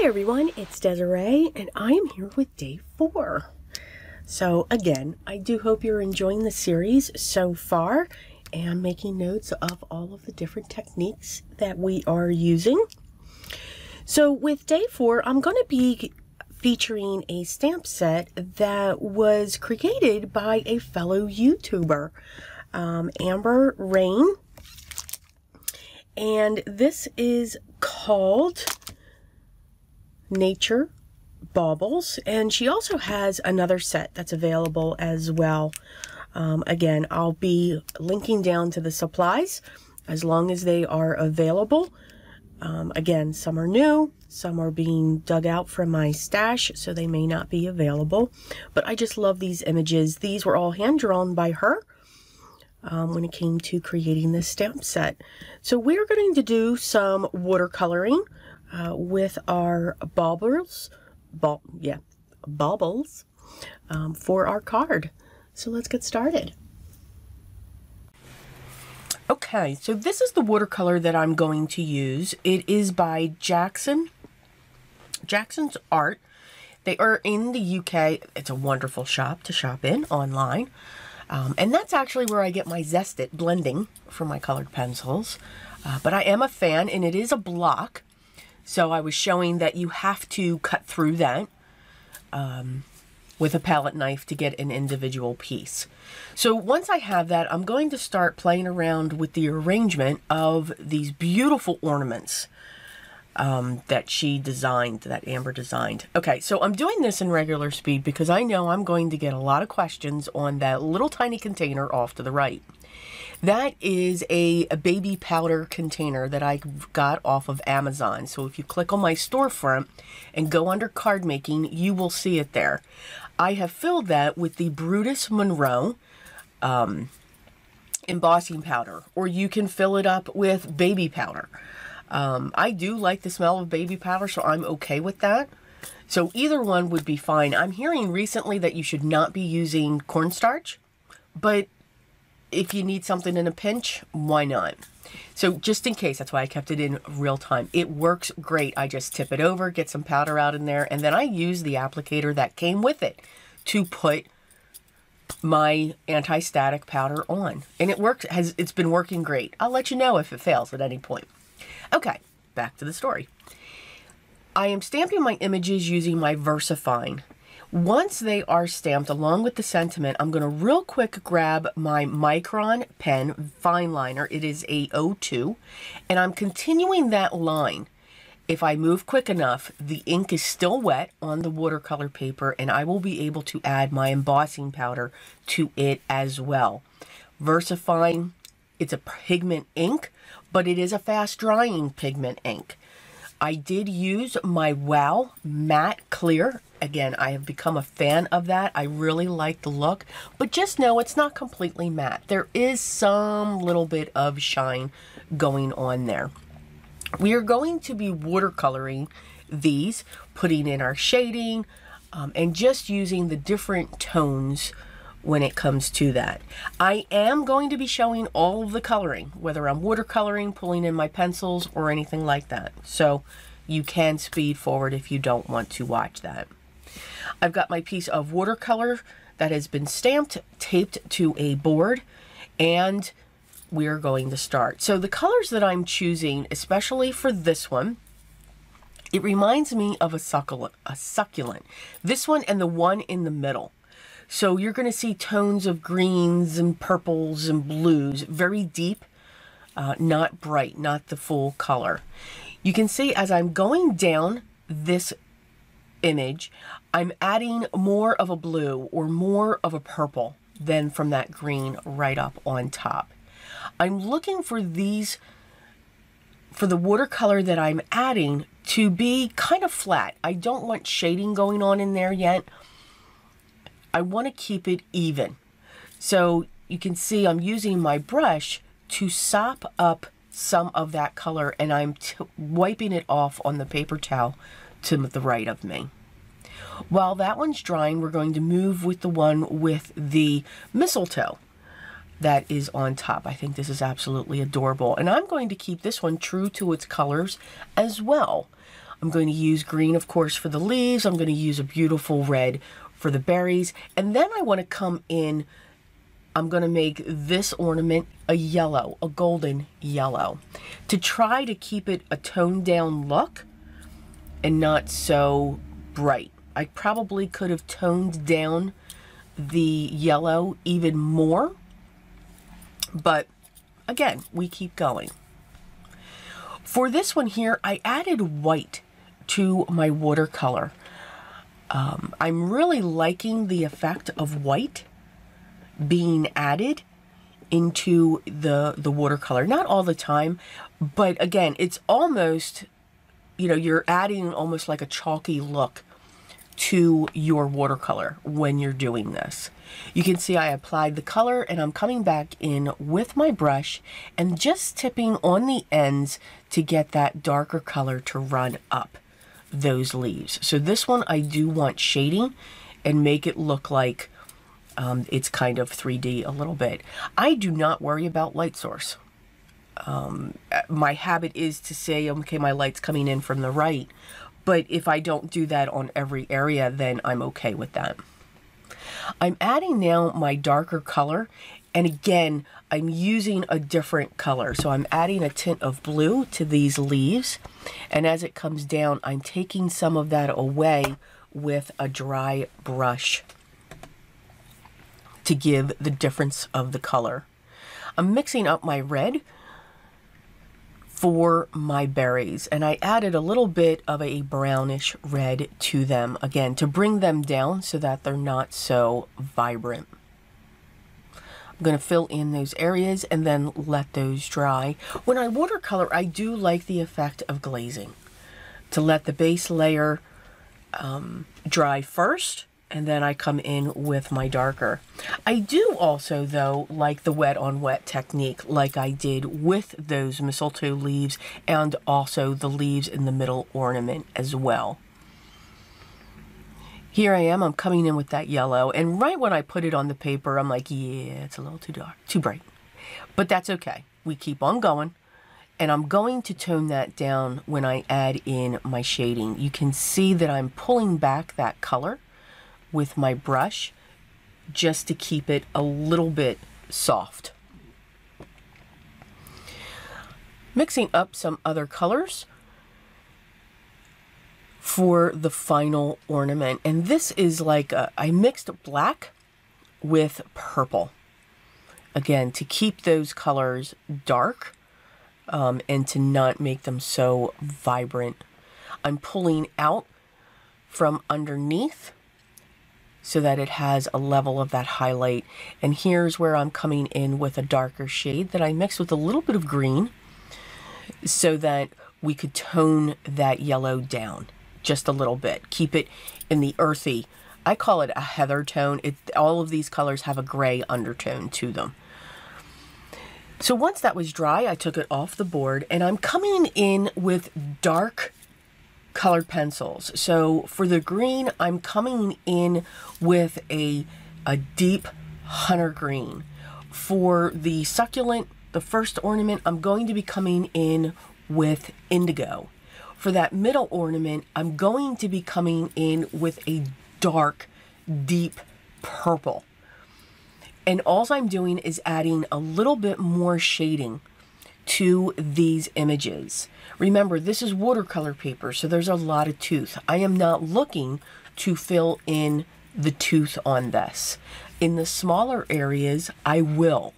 Hi everyone, it's Desiree and I am here with day 4. So again, I do hope you're enjoying the series so far and making notes of all of the different techniques that we are using. So with day 4, I'm going to be featuring a stamp set that was created by a fellow YouTuber, Amber Rain. And this is called Nature Baubles, and she also has another set that's available as well. Again, I'll be linking down to the supplies as long as they are available. Again, some are new, some are being dug out from my stash, so they may not be available. But I just love these images. These were all hand drawn by her when it came to creating this stamp set. So we're going to do some watercoloring with our baubles, baubles for our card. So let's get started. Okay, so this is the watercolor that I'm going to use. It is by Jackson's Art. They are in the UK. It's a wonderful shop to shop in online. And that's actually where I get my Zest-It blending for my colored pencils. But I am a fan, and it is a block. So I was showing that you have to cut through that with a palette knife to get an individual piece. So once I have that, I'm going to start playing around with the arrangement of these beautiful ornaments that she designed, that Amber designed. Okay, so I'm doing this in regular speed because I know I'm going to get a lot of questions on that little tiny container off to the right. That is a baby powder container that I got off of Amazon. So if you click on my storefront and go under card making, you will see it there. I have filled that with the Brutus Monroe embossing powder, or you can fill it up with baby powder. I do like the smell of baby powder, so I'm okay with that. So either one would be fine. I'm hearing recently that you should not be using cornstarch, but if you need something in a pinch, why not? So just in case, that's why I kept it in real time. It works great. I just tip it over, get some powder out in there, and then I use the applicator that came with it to put my anti-static powder on. And it works, it's been working great. I'll let you know if it fails at any point. Okay, back to the story. I am stamping my images using my VersaFine. Once they are stamped along with the sentiment, I'm going to real quick grab my Micron pen fine liner. It is a 02, and I'm continuing that line. If I move quick enough, the ink is still wet on the watercolor paper, and I will be able to add my embossing powder to it as well. VersaFine, it's a pigment ink, but it is a fast drying pigment ink. I did use my Wow Matte Clear. Again, I have become a fan of that. I really like the look, but just know it's not completely matte. There is some little bit of shine going on there. We are going to be watercoloring these, putting in our shading, and just using the different tones when it comes to that. I am going to be showing all of the coloring, whether I'm watercoloring, pulling in my pencils, or anything like that. So you can speed forward if you don't want to watch that. I've got my piece of watercolor that has been stamped, taped to a board, and we're going to start. So the colors that I'm choosing, especially for this one, it reminds me of a succulent. This one and the one in the middle. So you're going to see tones of greens and purples and blues, very deep, not bright, not the full color. You can see as I'm going down this image, I'm adding more of a blue or more of a purple than from that green right up on top. I'm looking for these, for the watercolor that I'm adding to be kind of flat. I don't want shading going on in there yet. I want to keep it even. So you can see I'm using my brush to sop up some of that color, and I'm wiping it off on the paper towel to the right of me. While that one's drying, we're going to move with the one with the mistletoe that is on top. I think this is absolutely adorable, and I'm going to keep this one true to its colors as well. I'm going to use green, of course, for the leaves. I'm going to use a beautiful red for the berries. And then I want to come in, I'm going to make this ornament a yellow, a golden yellow, to try to keep it a toned down look and not so bright. I probably could have toned down the yellow even more, but again, we keep going. For this one here, I added white to my watercolor. I'm really liking the effect of white being added into the watercolor. Not all the time, but again, it's almost, you know, you're adding almost like a chalky look to your watercolor when you're doing this. You can see I applied the color and I'm coming back in with my brush and just tipping on the ends to get that darker color to run up those leaves. So this one I do want shading and make it look like it's kind of 3D a little bit. I do not worry about light source. My habit is to say, okay, my light's coming in from the right, but if I don't do that on every area, then I'm okay with that. I'm adding now my darker color, and again, I'm using a different color. So I'm adding a tint of blue to these leaves, and as it comes down, I'm taking some of that away with a dry brush to give the difference of the color. I'm mixing up my red for my berries, and I added a little bit of a brownish red to them, again, to bring them down so that they're not so vibrant. I'm going to fill in those areas and then let those dry. When I watercolor, I do like the effect of glazing, to let the base layer dry first, and then I come in with my darker. I do also, though, like the wet on wet technique, like I did with those mistletoe leaves and also the leaves in the middle ornament as well. Here I am, I'm coming in with that yellow, and right when I put it on the paper, I'm like, yeah, it's a little too dark, too bright. But that's okay. We keep on going, and I'm going to tone that down when I add in my shading. You can see that I'm pulling back that color with my brush just to keep it a little bit soft. Mixing up some other colors for the final ornament, and this is like I mixed black with purple, again, to keep those colors dark and to not make them so vibrant. I'm pulling out from underneath so that it has a level of that highlight. And here's where I'm coming in with a darker shade that I mixed with a little bit of green so that we could tone that yellow down just a little bit. Keep it in the earthy, I call it a heather tone. All of these colors have a gray undertone to them. So once that was dry, I took it off the board and I'm coming in with dark colored pencils. So for the green, I'm coming in with a deep hunter green. For the succulent, the first ornament, I'm going to be coming in with indigo. For that middle ornament, I'm going to be coming in with a dark, deep purple. And all I'm doing is adding a little bit more shading to these images. Remember, this is watercolor paper, so there's a lot of tooth. I am not looking to fill in the tooth on this. In the smaller areas, I will.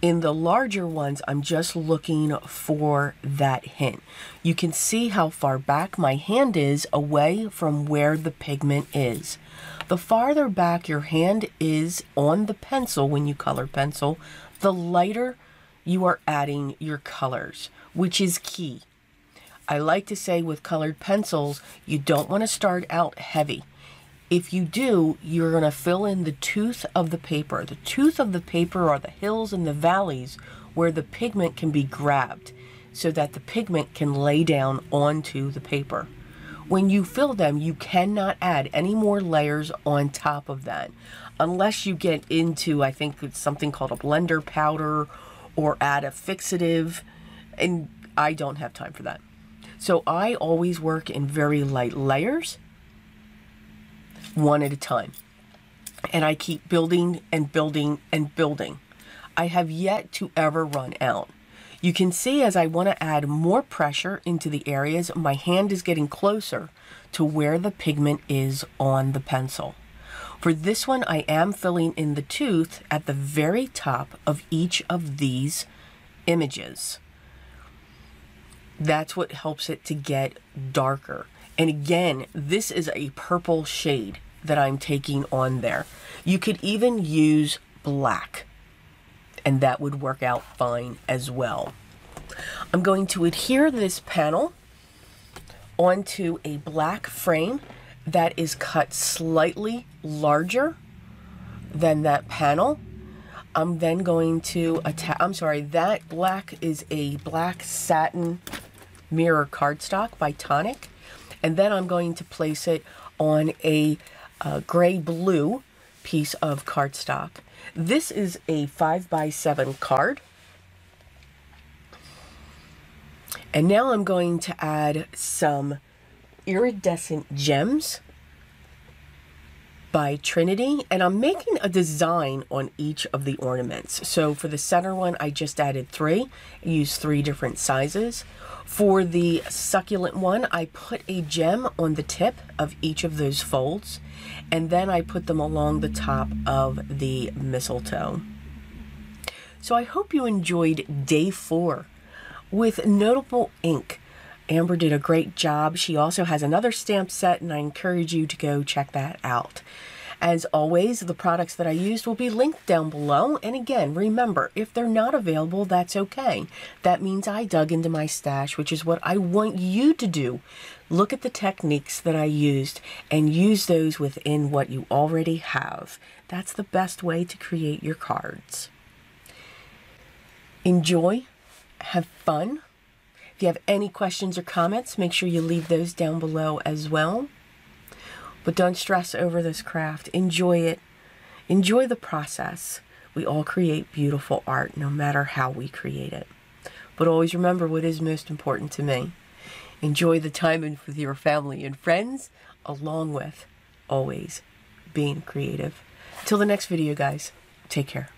In the larger ones, I'm just looking for that hint. You can see how far back my hand is away from where the pigment is. The farther back your hand is on the pencil when you color pencil, the lighter you are adding your colors, which is key. I like to say with colored pencils, you don't want to start out heavy. If you do, you're going to fill in the tooth of the paper. The tooth of the paper are the hills and the valleys where the pigment can be grabbed so that the pigment can lay down onto the paper. When you fill them, you cannot add any more layers on top of that unless you get into, I think it's something called a blender powder or add a fixative, and I don't have time for that. So I always work in very light layers, one at a time. And I keep building and building and building. I have yet to ever run out. You can see as I want to add more pressure into the areas, my hand is getting closer to where the pigment is on the pencil. For this one, I am filling in the tooth at the very top of each of these images. That's what helps it to get darker. And again, this is a purple shade that I'm taking on there. You could even use black, and that would work out fine as well. I'm going to adhere this panel onto a black frame that is cut slightly larger than that panel. I'm then going to attach, I'm sorry, that black is a black satin mirror cardstock by Tonic. And then I'm going to place it on a gray-blue piece of cardstock. This is a 5x7 card. And now I'm going to add some iridescent gems by Trinity, and I'm making a design on each of the ornaments. So for the center one, I just added 3. I used 3 different sizes. For the succulent one, I put a gem on the tip of each of those folds, and then I put them along the top of the mistletoe. So I hope you enjoyed day 4 with Notable Ink. Amber did a great job. She also has another stamp set, and I encourage you to go check that out. As always, the products that I used will be linked down below. And again, remember, if they're not available, that's okay. That means I dug into my stash, which is what I want you to do. Look at the techniques that I used and use those within what you already have. That's the best way to create your cards. Enjoy. Have fun. If you have any questions or comments, make sure you leave those down below as well. But don't stress over this craft. Enjoy it. Enjoy the process. We all create beautiful art, no matter how we create it. But always remember what is most important to me. Enjoy the time with your family and friends, along with always being creative. Till the next video, guys. Take care.